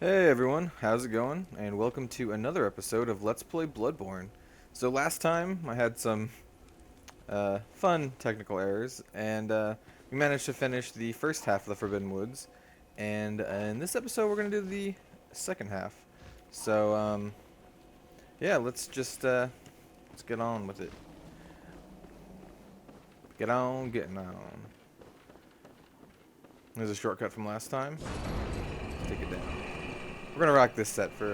Hey everyone, how's it going? And welcome to another episode of Let's Play Bloodborne. So last time I had some fun technical errors, and we managed to finish the first half of the Forbidden Woods. And in this episode we're going to do the second half. So yeah, let's get on with it. Get on, getting on. There's a shortcut from last time. Take it down. We're gonna rock this set for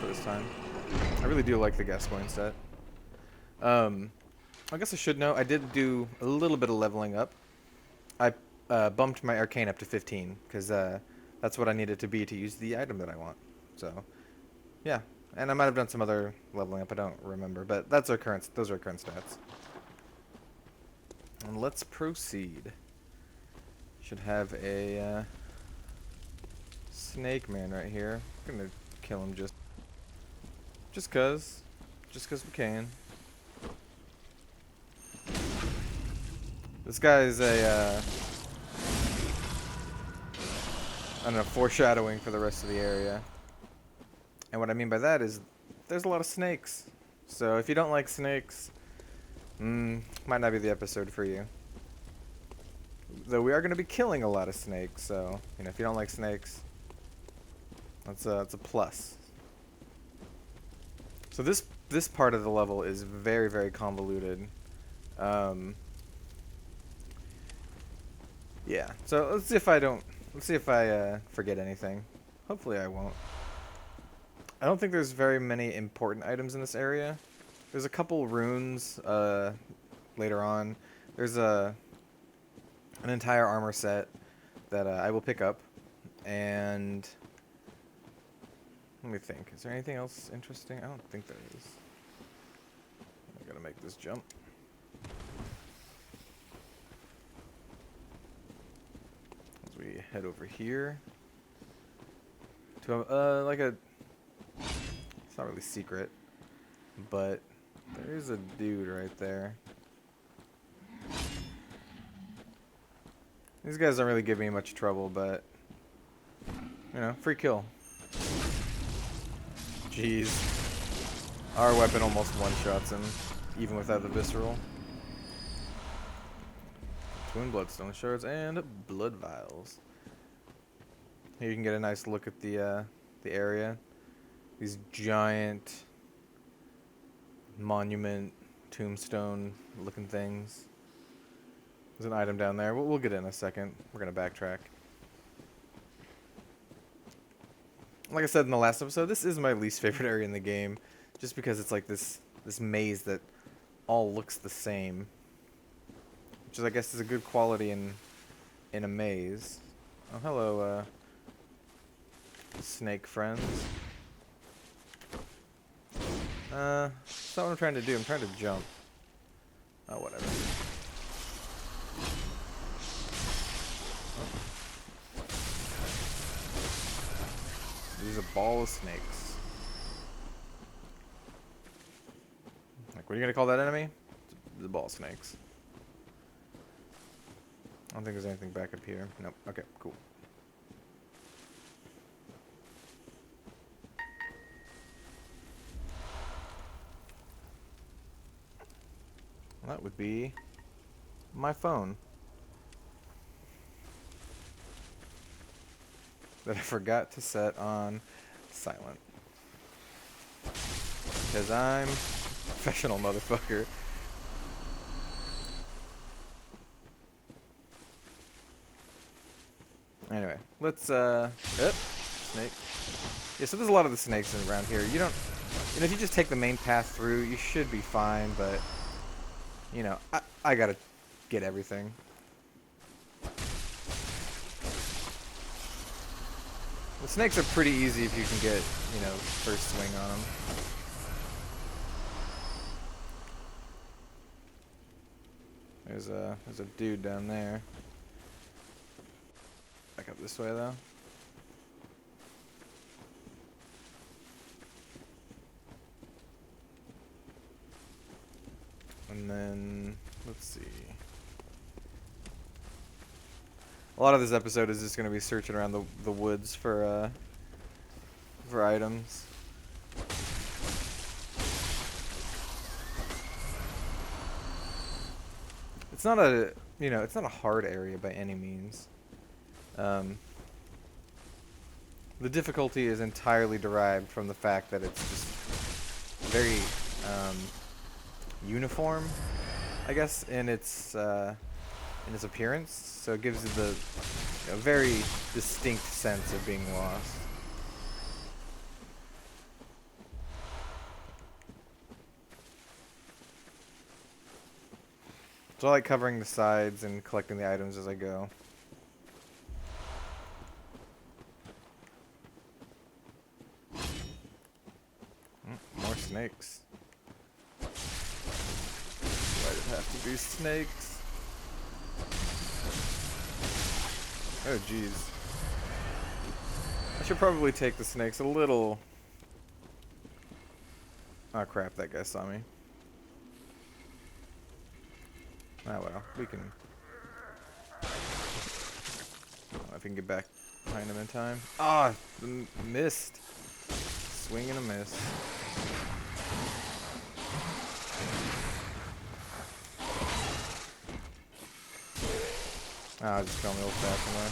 this time. I really do like the Gascoigne set. I guess I should know, I did do a little bit of leveling up. I bumped my arcane up to 15, because that's what I needed to be to use the item that I want. So, yeah. And I might have done some other leveling up, I don't remember, but those are current stats. And let's proceed. Should have a snake man right here. I'm gonna kill him just cause we can. This guy is a I don't know, foreshadowing for the rest of the area. And what I mean by that is there's a lot of snakes. So if you don't like snakes, might not be the episode for you. Though we are going to be killing a lot of snakes, so you know, if you don't like snakes, that's a plus. So this part of the level is very, very convoluted. Yeah. So let's see if I forget anything. Hopefully I won't. I don't think there's very many important items in this area. There's a couple runes later on. There's an entire armor set that I will pick up. And let me think. Is there anything else interesting? I don't think there is. I gotta make this jump. As we head over here to like a. It's not really secret, but there is a dude right there. These guys don't really give me much trouble, but you know, free kill. Jeez. Our weapon almost one-shots him, even without the visceral. Twin bloodstone shards and blood vials. Here you can get a nice look at the area. These giant monument, tombstone looking things. There's an item down there. We'll get it in a second. We're going to backtrack. Like I said in the last episode, this is my least favorite area in the game. Just because it's like this maze that all looks the same. Which is, I guess, is a good quality in a maze. Oh, hello, snake friends. That's not what I'm trying to do. I'm trying to jump. Oh, whatever. There's a ball of snakes. Like, what are you gonna call that enemy? The ball of snakes. I don't think there's anything back up here. Nope. Okay, cool. That would be my phone. That I forgot to set on silent. Because I'm a professional motherfucker. Anyway, let's snake. Yeah, so there's a lot of the snakes around here. You know, if you just take the main path through, you should be fine, but you know, I gotta get everything. The snakes are pretty easy if you can get, you know, first swing on them. There's a dude down there. Back up this way though. And then let's see. A lot of this episode is just going to be searching around the woods for for items. It's not a, it's not a hard area by any means. The difficulty is entirely derived from the fact that it's just very uniform, I guess, in its appearance. So it gives you the very distinct sense of being lost. So I like covering the sides and collecting the items as I go. More snakes. Why'd it have to be snakes? Oh, jeez. I should probably take the snakes a little... Oh, crap, that guy saw me. Ah, well, we can... I don't know if we can get back behind him in time. Ah, missed. Swing and a miss. Ah, I'll just go on the old-fashioned way.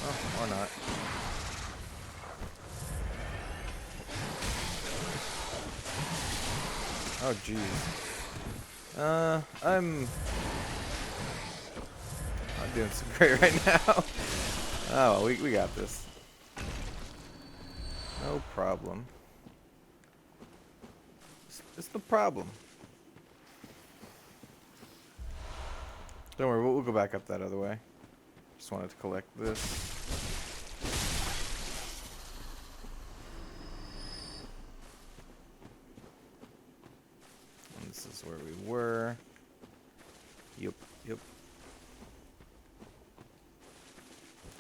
Oh, or not. Oh, jeez. I'm not doing so great right now. Oh, well, we got this. No problem. It's the problem. Don't worry, we'll go back up that other way. Just wanted to collect this. And this is where we were. Yep.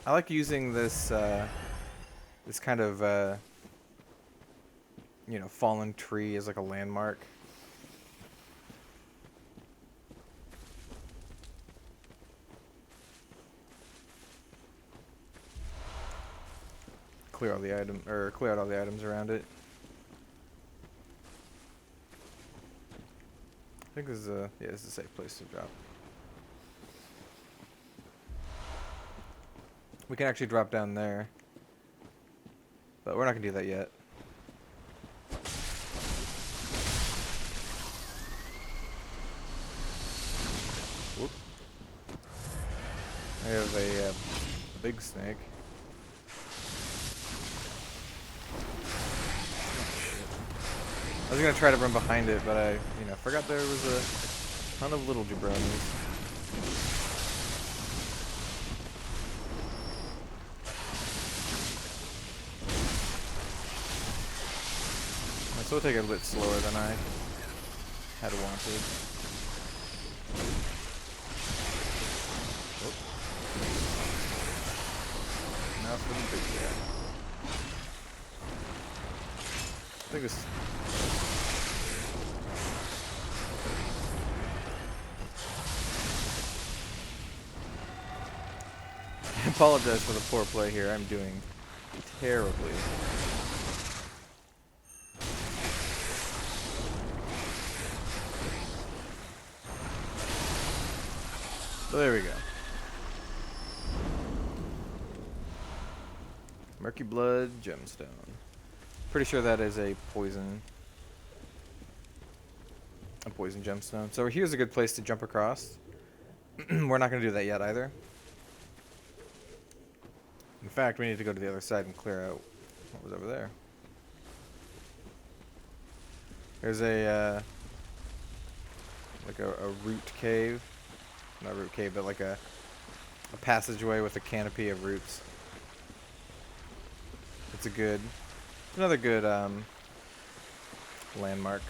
I like using this this kind of fallen tree as like a landmark. Clear out all the items around it. I think this is this is a safe place to drop. We can actually drop down there, but we're not gonna do that yet. Whoop. I have a big snake. I was gonna try to run behind it, but I, forgot there was a ton of little jabronis. So it'll take it a bit slower than I had wanted. Oh. Now for the big guy. I think this. I apologize for the poor play here. I'm doing terribly. So there we go. Murky Blood Gemstone. Pretty sure that is a poison gemstone. So here's a good place to jump across. We're not going to do that yet either. In fact, we need to go to the other side and clear out what was over there. There's a like a root cave. Not root cave, but like a passageway with a canopy of roots. It's another good landmark.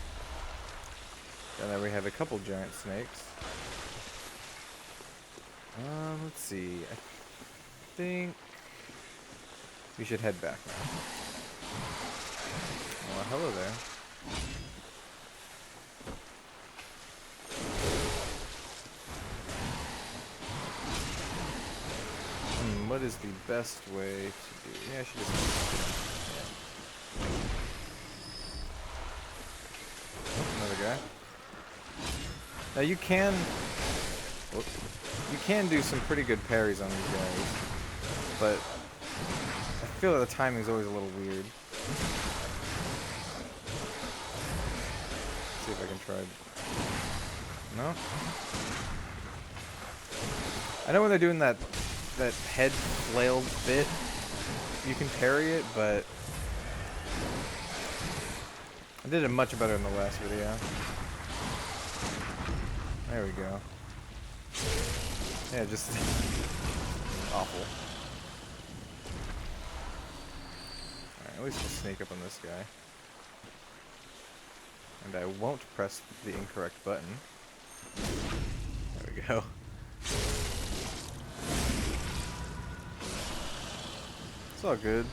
And then we have a couple giant snakes. Let's see. I think we should head back now. Well, hello there. What is the best way to do? Yeah, I should just... Now you can do some pretty good parries on these guys, but I feel that the timing is always a little weird. Let's see if I can try. No. I know when they're doing that head flailed bit, you can parry it, but I did it much better in the last video. There we go. Yeah, just awful. Alright, at least we'll sneak up on this guy. And I won't press the incorrect button. There we go. It's all good.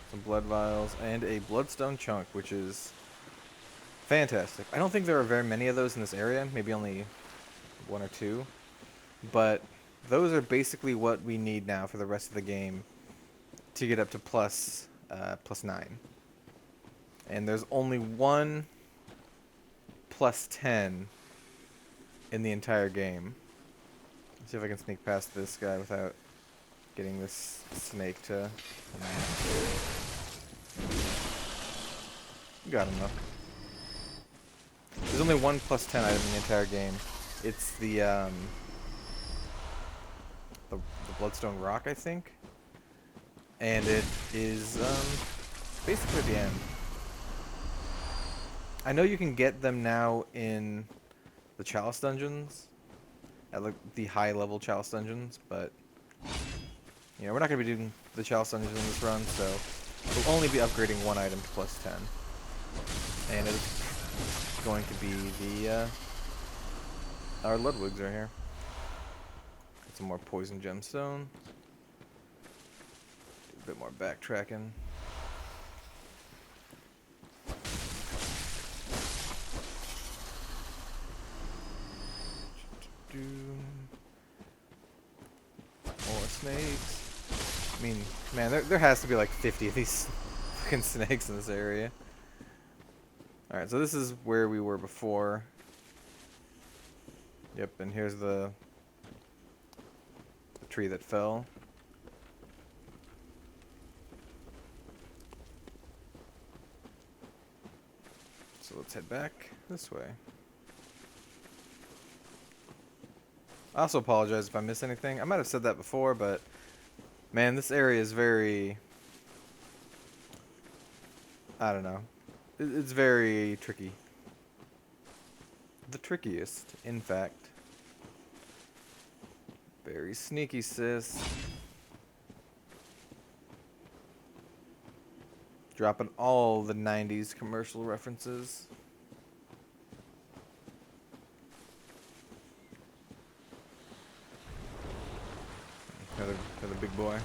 Some blood vials and a bloodstone chunk, which is fantastic. I don't think there are very many of those in this area, maybe only one or two. But those are basically what we need now for the rest of the game to get up to plus 9. And there's only one plus 10 in the entire game. Let's see if I can sneak past this guy without getting this snake to... Got him though. There's only one plus 10 item in the entire game. It's the Bloodstone Rock, I think. And it is basically the end. I know you can get them now in the Chalice dungeons, at like the high level Chalice dungeons, but you know, we're not going to be doing the Chalice dungeons in this run, so we'll only be upgrading one item to plus 10. And it's going to be the our Ludwigs are here. Get some more poison gemstone. Do a bit more backtracking. More snakes. I mean, man, there has to be like 50 of these fucking snakes in this area. Alright, so this is where we were before. Yep, and here's the tree that fell. So let's head back this way. I also apologize if I miss anything. I might have said that before, but man, this area is very... I don't know. It's very tricky. The trickiest, in fact. Very sneaky, sis. Dropping all the 90s commercial references. Another big boy.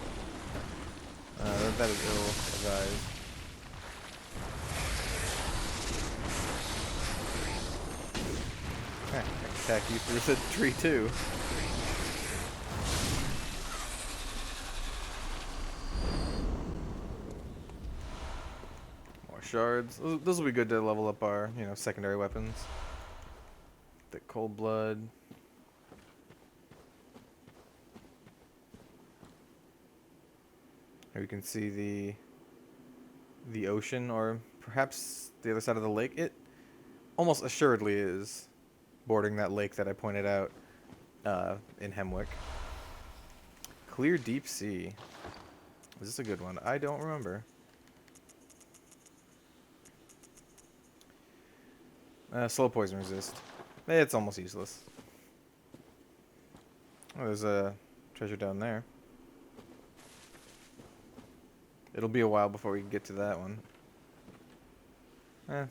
That is ill-advised. I can attack you through the tree too. More shards. Those will be good to level up our, you know, secondary weapons. The cold blood. Here we can see the ocean, or perhaps the other side of the lake. It almost assuredly is bordering that lake that I pointed out in Hemwick. Clear deep sea. Is this a good one? I don't remember. Slow poison resist. It's almost useless. Oh, there's a treasure down there. It'll be a while before we can get to that one.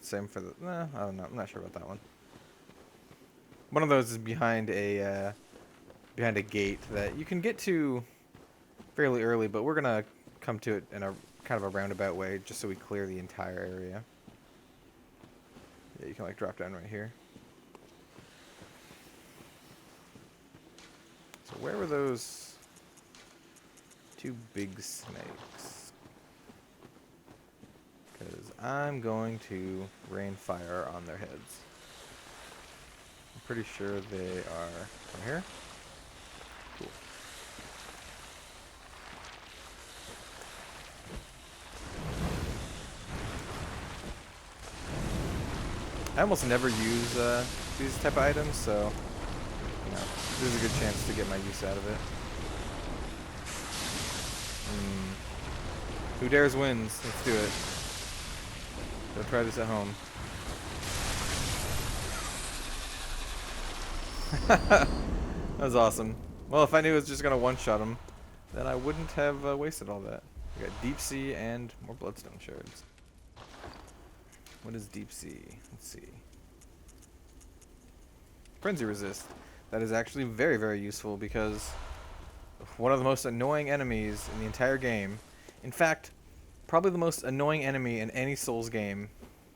Same for the... I don't know. I'm not sure about that one. One of those is behind a gate that you can get to fairly early, but we're gonna come to it in a kind of a roundabout way, just so we clear the entire area. Yeah, you can like drop down right here. So where were those two big snakes? Because I'm going to rain fire on their heads. pretty sure they are from here. Cool. I almost never use these type of items, so you know, this is a good chance to get my use out of it. Who dares wins? Let's do it. Don't try this at home. That was awesome. Well, if I knew it was just gonna one-shot him, then I wouldn't have wasted all that. We got deep sea and more bloodstone shards. What is deep sea? Let's see. Frenzy resist. That is actually very, very useful because one of the most annoying enemies in the entire game, in fact, probably the most annoying enemy in any Souls game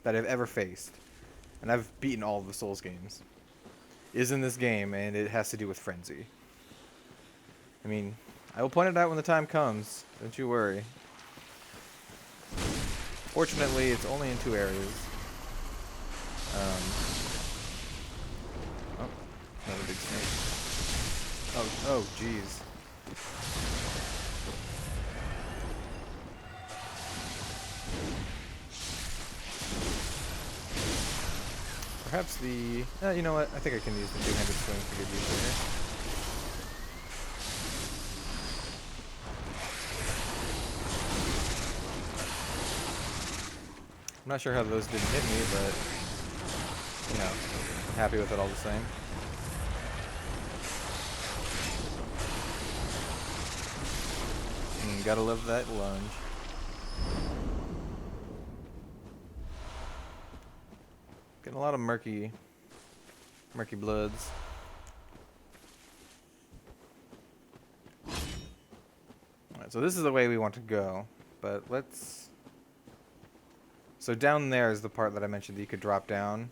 that I've ever faced, and I've beaten all of the Souls games, is in this game, and it has to do with Frenzy. I mean, I will point it out when the time comes. Don't you worry. Fortunately, it's only in 2 areas. Oh, another big snake. Oh, jeez. Perhaps the... you know what? I think I can use the two-handed swing for good use here. I'm not sure how those didn't hit me, but... you know, I'm happy with it all the same. Gotta love that lunge. Getting a lot of murky bloods. Alright, so this is the way we want to go, but let's... So down there is the part that I mentioned that you could drop down.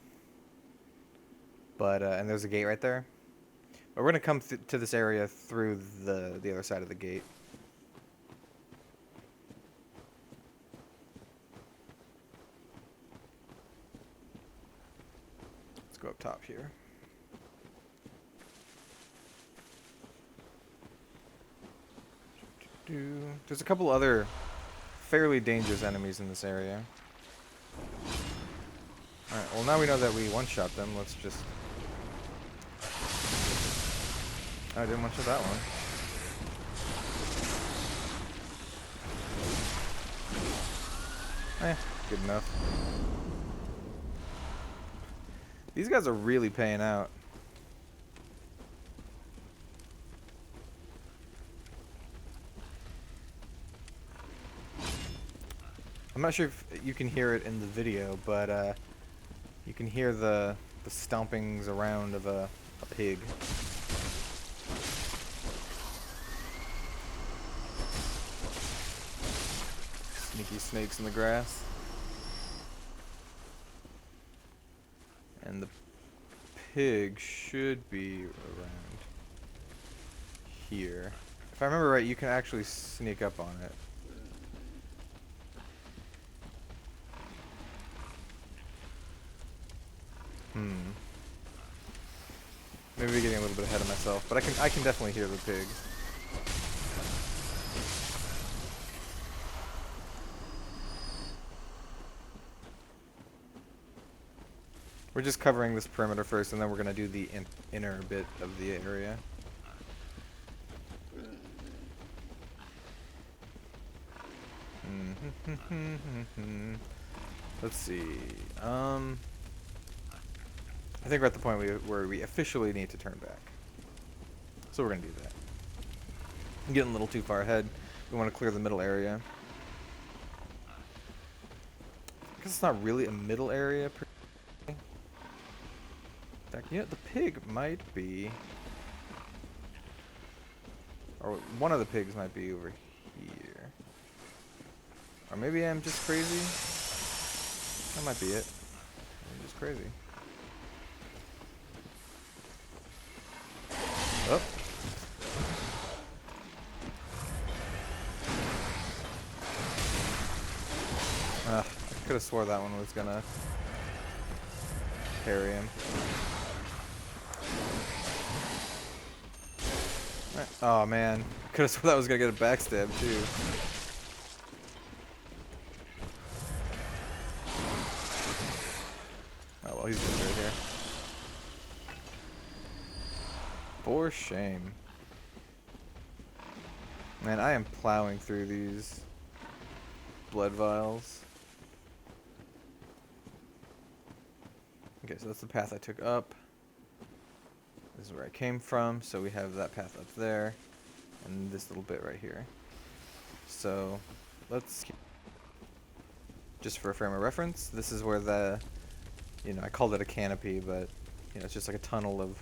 But, and there's a gate right there. But we're gonna come to this area through the other side of the gate. Let's go up top here. There's a couple other fairly dangerous enemies in this area. Alright, well now we know that we one-shot them. Let's just... I didn't one-shot that one. Good enough. These guys are really paying out. I'm not sure if you can hear it in the video, but you can hear the stompings around of a pig. Sneaky snakes in the grass. And the pig should be around here. If I remember right, you can actually sneak up on it. Maybe getting a little bit ahead of myself, but I can definitely hear the pig. We're just covering this perimeter first, and then we're going to do the inner bit of the area. Let's see. I think we're at the point where we officially need to turn back. So we're going to do that. I'm getting a little too far ahead. We want to clear the middle area. Because it's not really a middle area per se. In fact, you know, the pig might be... Or one of the pigs might be over here. Or maybe I'm just crazy. That might be it. I'm just crazy. Oh. I could have swore that one was gonna carry him. Right. Oh man, could have sworn that was gonna get a backstab too. Oh well, he's just right here. For shame. Man, I am plowing through these blood vials. Okay, so that's the path I took up. This is where I came from, so we have that path up there, and this little bit right here. So, let's keep, just for a frame of reference, this is where the, I called it a canopy, but, it's just like a tunnel of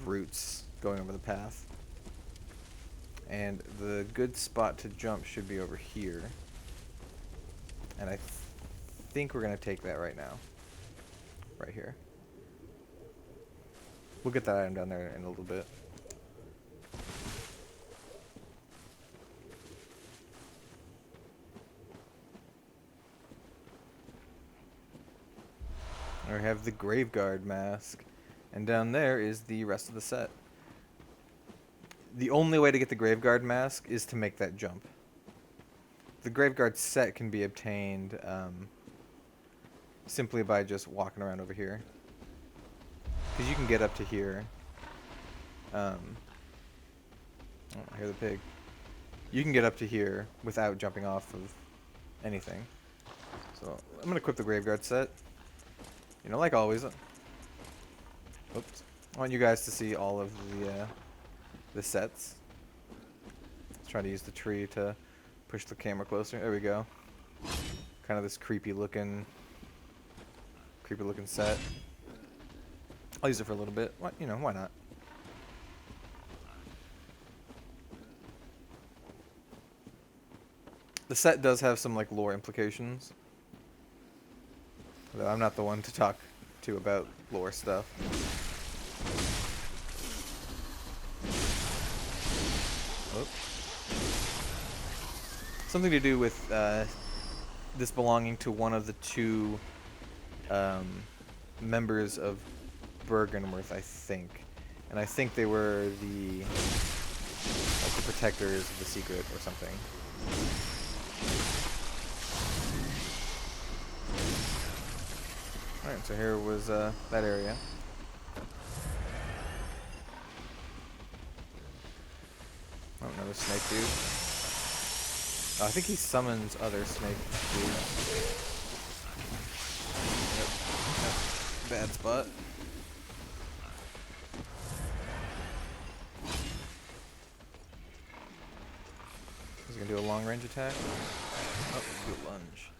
roots going over the path. And the good spot to jump should be over here. And I think we're going to take that right now. Right here. We'll get that item down there in a little bit. And we have the Graveguard mask. And down there is the rest of the set. The only way to get the Graveguard mask is to make that jump. The Graveguard set can be obtained simply by just walking around over here. Because you can get up to here. Oh, I hear the pig. You can get up to here without jumping off of anything. So I'm going to equip the Graveguard set. Like always. Oops. I want you guys to see all of the sets. Let's try to use the tree to push the camera closer. There we go. Kind of this creepy looking set. I'll use it for a little bit. What, why not? The set does have some like lore implications. Though I'm not the one to talk to about lore stuff. Oh. Something to do with this belonging to one of the two members of Bergenworth, I think. And I think they were the protectors of the secret or something. Alright, so here was that area. Oh, another snake dude. Oh, I think he summons other snake dudes. Yep. Bad spot. He's gonna do a long range attack. Oh, do a lunge.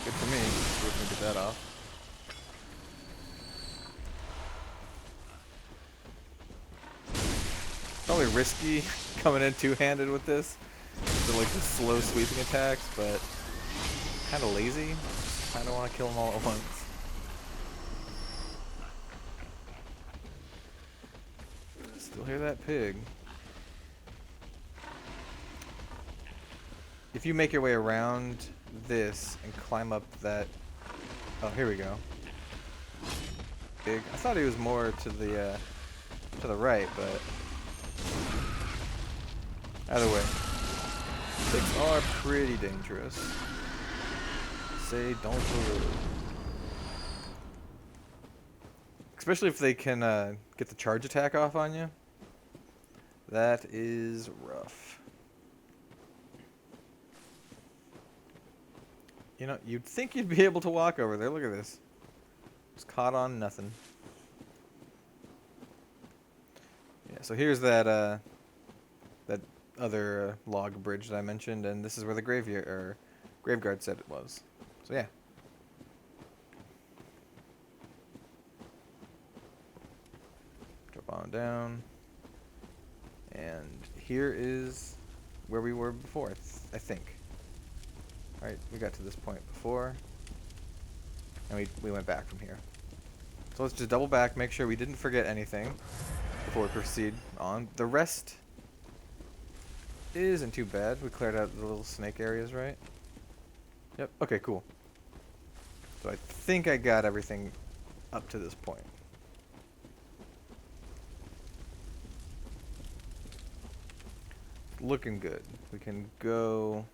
Good for me. We're gonna get that off. Probably risky coming in two-handed with this. So like the slow sweeping attacks, but kind of lazy. Kind of want to kill them all at once. Still hear that pig. If you make your way around this and climb up that... Oh, here we go. Pig. I thought he was more to the right, but... Either way. Pigs are pretty dangerous. Say don't fool. Especially if they can get the charge attack off on you. That is rough. You'd think you'd be able to walk over there. Look at this. Just caught on nothing. Yeah, so here's that that other log bridge that I mentioned, and this is where the Graveguard said it was. So yeah. Drop on down. And here is where we were before, I think. Alright, we got to this point before. And we went back from here. So let's just double back, make sure we didn't forget anything before we proceed on. The rest isn't too bad. We cleared out the little snake areas, right? Yep, okay, cool. So I think I got everything up to this point. looking good. We can go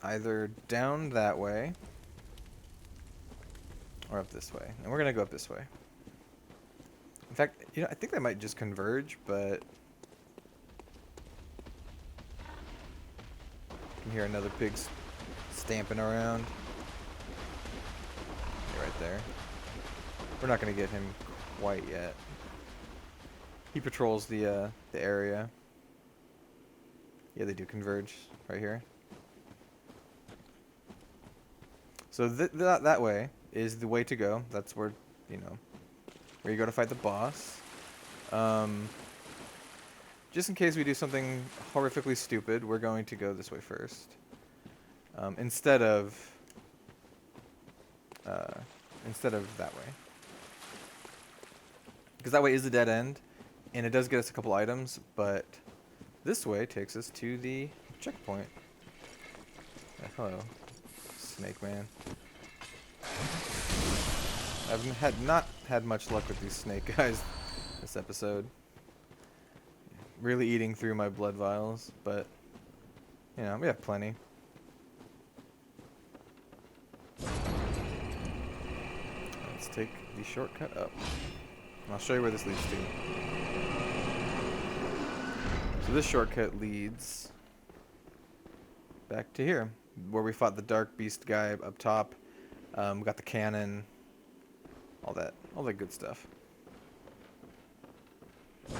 either down that way or up this way. And we're going to go up this way. In fact, you know, I think they might just converge, but you can hear another pig stamping around. Right there. We're not going to get him quite yet. He patrols the area. Yeah, they do converge right here. So that way is the way to go. That's where, you know, where you go to fight the boss. Just in case we do something horrifically stupid, we're going to go this way first. Instead of that way. Because that way is the dead end, and it does get us a couple items, but this way takes us to the checkpoint. Hello, Snake Man. I've not had much luck with these snake guys this episode. Really eating through my blood vials, but you know, we have plenty. Let's take the shortcut up. I'll show you where this leads to. So this shortcut leads back to here, where we fought the Dark Beast guy up top. We got the cannon, all that good stuff. I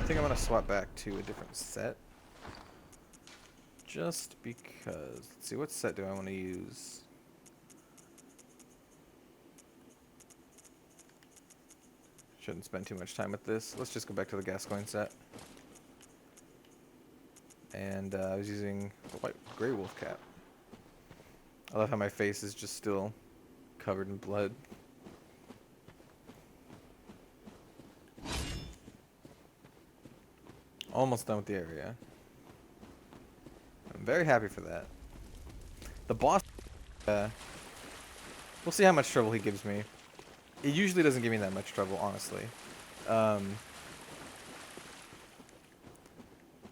think I'm gonna swap back to a different set. Just because. Let's see, what set do I want to use? Shouldn't spend too much time with this. Let's just go back to the Gascoigne set. And I was using the white gray wolf cap. I love how my face is just still covered in blood. Almost done with the area. I'm very happy for that. The boss, we'll see how much trouble he gives me. It usually doesn't give me that much trouble, honestly.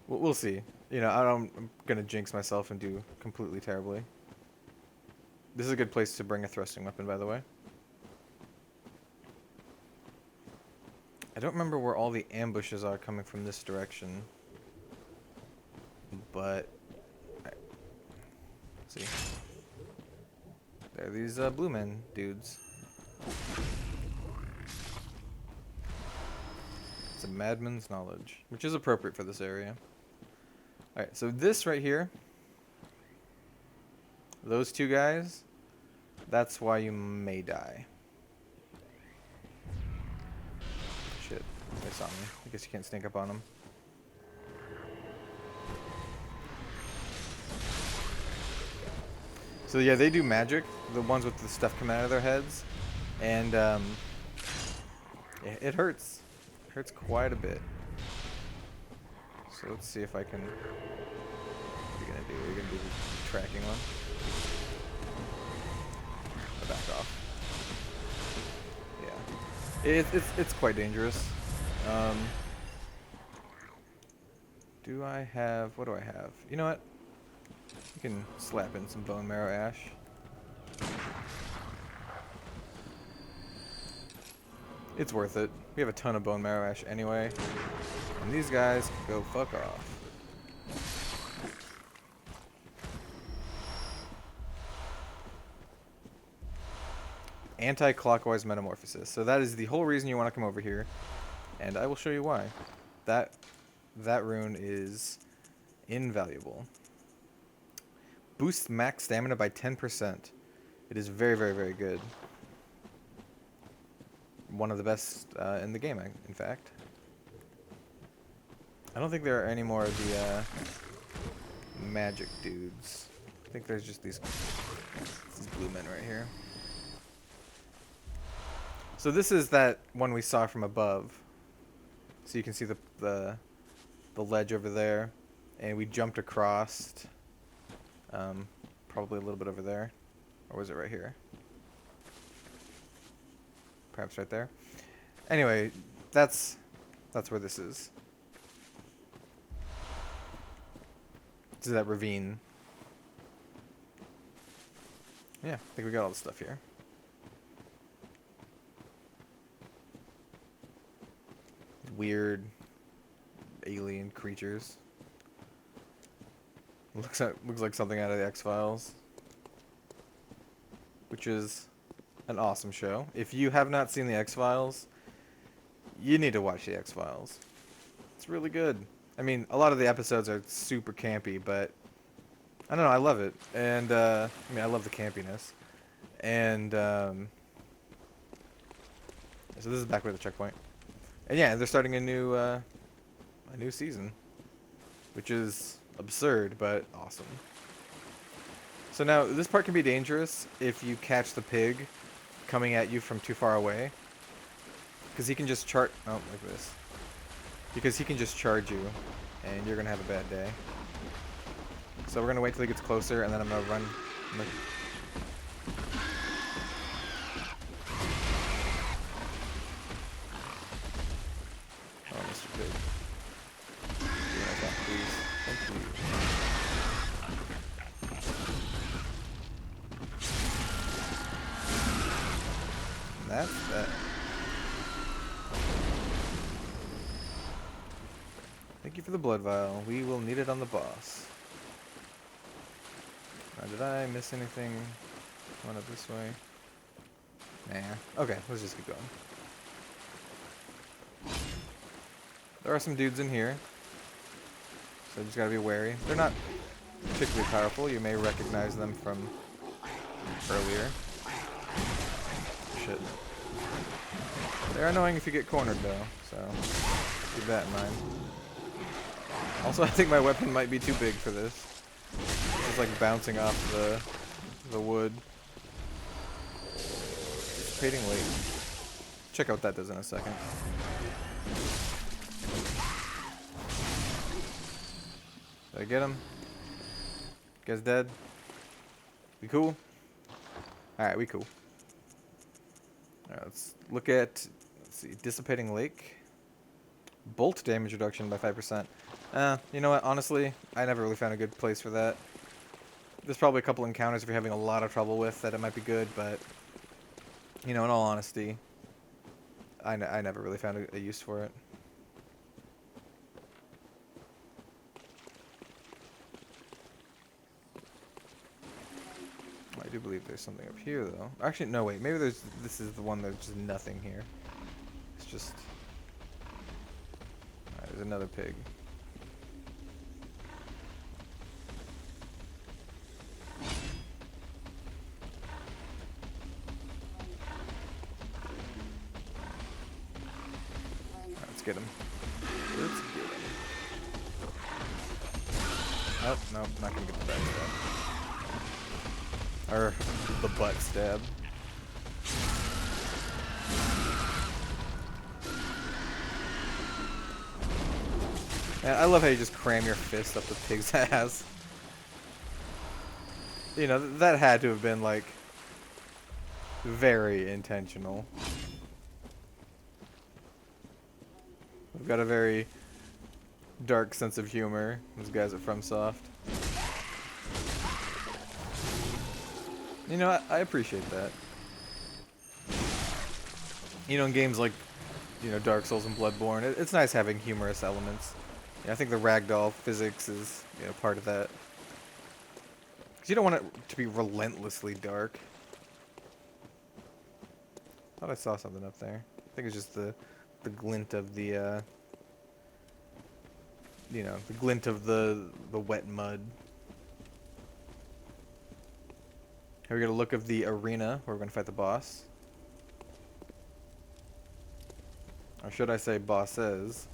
We'll see. You know, I'm gonna jinx myself and do completely terribly. This is a good place to bring a thrusting weapon, by the way. I don't remember where all the ambushes are coming from this direction. But let's see. There are these blue men dudes. It's a madman's knowledge, which is appropriate for this area. Alright, so this right here, those two guys, that's why you may die. Shit, they saw me. I guess you can't sneak up on them. So yeah, they do magic, the ones with the stuff coming out of their heads, and it hurts. It hurts quite a bit. So let's see if I can... What are you gonna do? Are you gonna do the tracking one? I'll back off. Yeah. It's quite dangerous. Do I have... What do I have? You know what? You can slap in some bone marrow ash. It's worth it. We have a ton of bone marrow ash anyway. And these guys can go fuck off. Anti-clockwise metamorphosis. So that is the whole reason you want to come over here. And I will show you why. That rune is invaluable. Boosts max stamina by 10%. It is very, very, very good. One of the best in the game, in fact. I don't think there are any more of the magic dudes. I think there's just these blue men right here. So this is that one we saw from above. So you can see the ledge over there, and we jumped across. Probably a little bit over there, or was it right here? perhaps right there. Anyway, that's where this is. This is that ravine. Yeah, I think we got all the stuff here. Weird alien creatures. Looks like something out of the X-Files, which is an awesome show. If you have not seen the X-Files, you need to watch the X-Files. It's really good. I mean, a lot of the episodes are super campy, but I don't know, I love it. And I mean, I love the campiness. And so this is back with the checkpoint. And yeah, they're starting a new season, which is absurd but awesome. So now this part can be dangerous if you catch the pig coming at you from too far away, because he can just like this. Because he can just charge you, and you're gonna have a bad day. So we're gonna wait till he gets closer, and then I'm gonna run. Oh, Mr. Pig. Do that, please. Thank you. And that's that. Thank you for the blood vial. We will need it on the boss. Now, did I miss anything? One up this way. Nah. Okay, let's just keep going. There are some dudes in here, so you just gotta be wary. They're not particularly powerful. You may recognize them from earlier. Shit. They're annoying if you get cornered, though, so keep that in mind. Also, I think my weapon might be too big for this. It's like bouncing off the wood. Dissipating weight. Check out what that does in a second. Did I get him? You guys dead? We cool? Alright, we cool. Alright, let's look at, let's see, Dissipating Lake. Bolt damage reduction by 5%. You know what, honestly, I never really found a good place for that. There's probably a couple encounters if you're having a lot of trouble with that it might be good, but, you know, in all honesty, I never really found a use for it. I do believe there's something up here, though. Actually, no, wait. Maybe this is the one there's just nothing here. It's just... Alright, there's another pig. Alright, let's get him. Let's get him. Oh, no, not gonna get the back stab. Or the butt stab. And I love how you just cram your fist up the pig's ass. You know, that had to have been, like, very intentional. We've got a very dark sense of humor, these guys at FromSoft. You know, I appreciate that. You know, in games like, you know, Dark Souls and Bloodborne, it's nice having humorous elements. Yeah, I think the ragdoll physics is, you know, part of that. Because you don't want it to be relentlessly dark. Thought I saw something up there. I think it's just the glint of the, you know, the glint of the wet mud. Here we get a look of the arena where we're going to fight the boss. Or should I say bosses.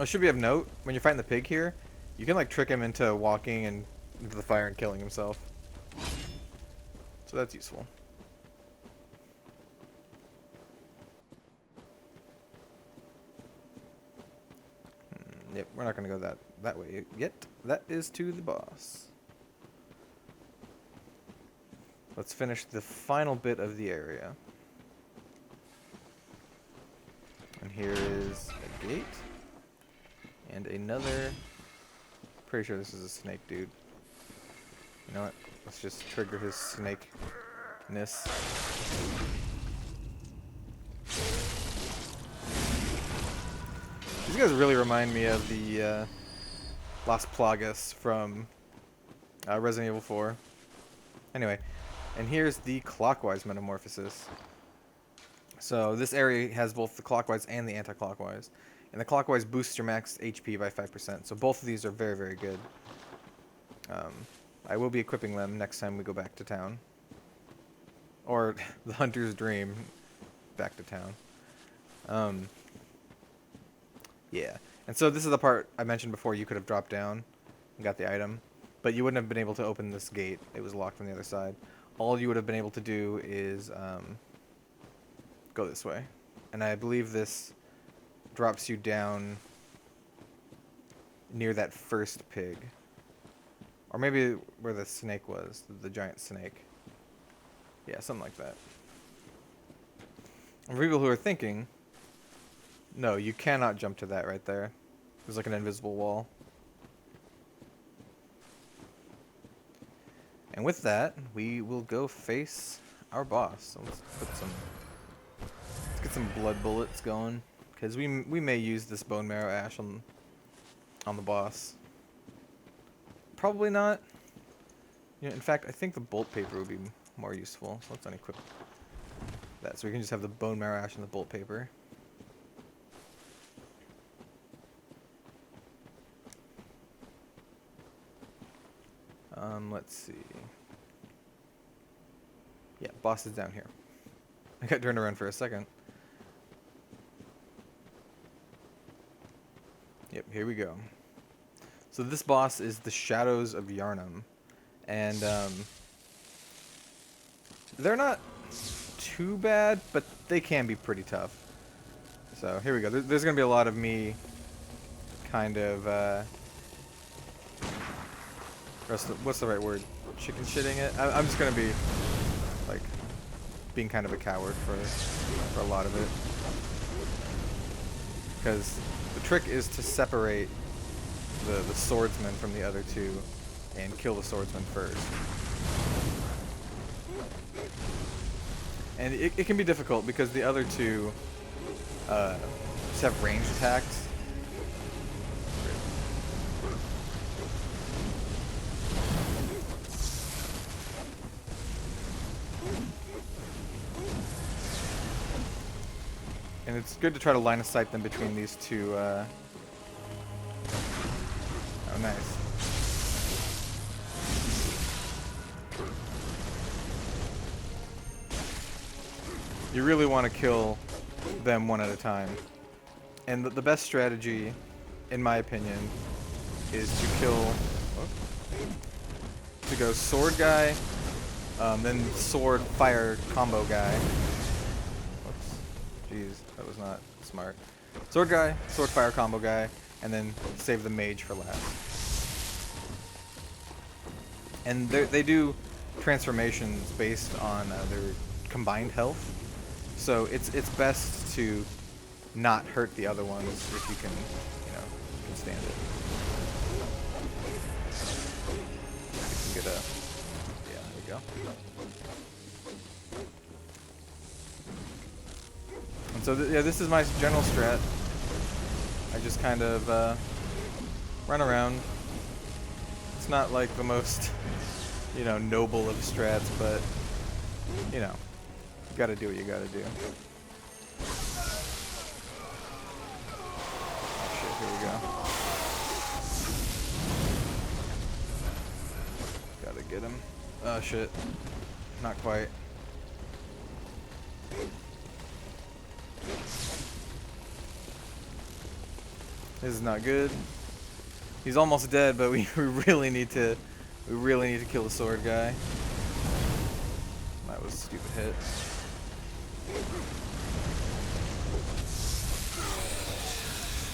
Oh, should we have note? When you're fighting the pig here, you can like trick him into walking and into the fire and killing himself. So that's useful. Yep, we're not going to go that way yet. That is to the boss. let's finish the final bit of the area. And here is a gate. And another... Pretty sure this is a snake dude. You know what? Let's just trigger his snake-ness. These guys really remind me of the Las Plagas from Resident Evil 4. Anyway, and here's the clockwise metamorphosis. So this area has both the clockwise and the anti-clockwise. And the clockwise boosts your max HP by 5%. So both of these are very, very good. I will be equipping them next time we go back to town. Or the hunter's dream, back to town. Yeah. And so this is the part I mentioned before. You could have dropped down and got the item. But you wouldn't have been able to open this gate. It was locked from the other side. All you would have been able to do is go this way. And I believe this drops you down near that first pig. Or maybe where the snake was, the giant snake. Yeah, something like that. And for people who are thinking, no, you cannot jump to that right there. There's like an invisible wall. And with that, we will go face our boss. So let's get some blood bullets going, because we may use this bone marrow ash on the boss. Probably not. You know, in fact, I think the bolt paper would be more useful. So let's unequip that, so we can just have the bone marrow ash and the bolt paper. Let's see. Yeah, boss is down here. I got turned around for a second. Yep, here we go. So this boss is the Shadows of Yharnam. And they're not too bad, but they can be pretty tough. So here we go. There's going to be a lot of me kind of... what's the right word? Chicken shitting it? I'm just going to be like being kind of a coward for a lot of it. Because the trick is to separate the swordsman from the other two and kill the swordsman first. And it can be difficult because the other two just have ranged attacks. And it's good to try to line of sight them between these two. Oh, nice. You really want to kill them one at a time. And the best strategy, in my opinion, is to kill... to go sword guy, then sword fire combo guy. Whoops. Jeez, that was not smart. Sword guy, sword fire combo guy, and then save the mage for last. And they do transformations based on their combined health. So it's best to not hurt the other ones if you can, you know, can stand it. You can get a... Yeah, there you go. And so, yeah, this is my general strat. I just kind of run around. It's not like the most, you know, noble of strats, but, you know, you gotta do what you gotta do. Oh shit, here we go. Gotta get him. Oh shit. Not quite. This is not good. He's almost dead, but we really need to kill the sword guy. That was a stupid hit.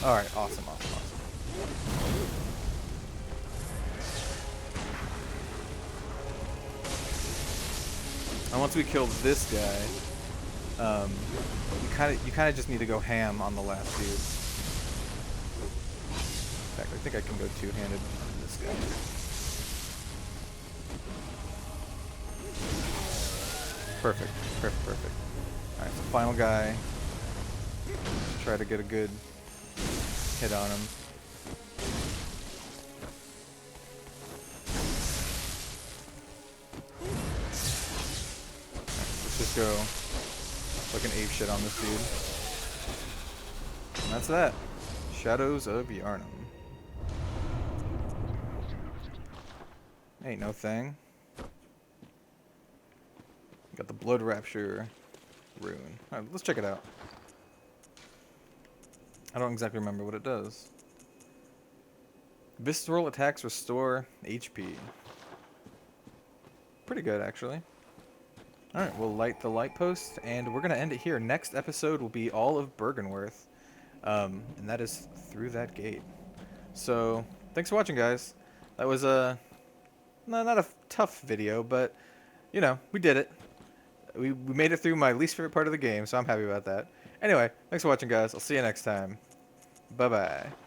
Alright, awesome. And once we kill this guy, you kind of just need to go ham on the last dude. In fact, I think I can go two-handed on this guy. Perfect, perfect, perfect. Alright, so final guy. Try to get a good hit on him. Let's just go fucking ape shit on this dude. And that's that. Shadows of Yharnam. Ain't no thing. Got the Blood Rapture rune. Alright, let's check it out. I don't exactly remember what it does. Visceral attacks restore HP. Pretty good, actually. Alright, we'll light the light post, and we're going to end it here. Next episode will be all of Bergenworth, and that is through that gate. So, thanks for watching, guys. That was not a tough video, but, you know, we did it. We made it through my least favorite part of the game, so I'm happy about that. Anyway, thanks for watching, guys. I'll see you next time. Bye-bye.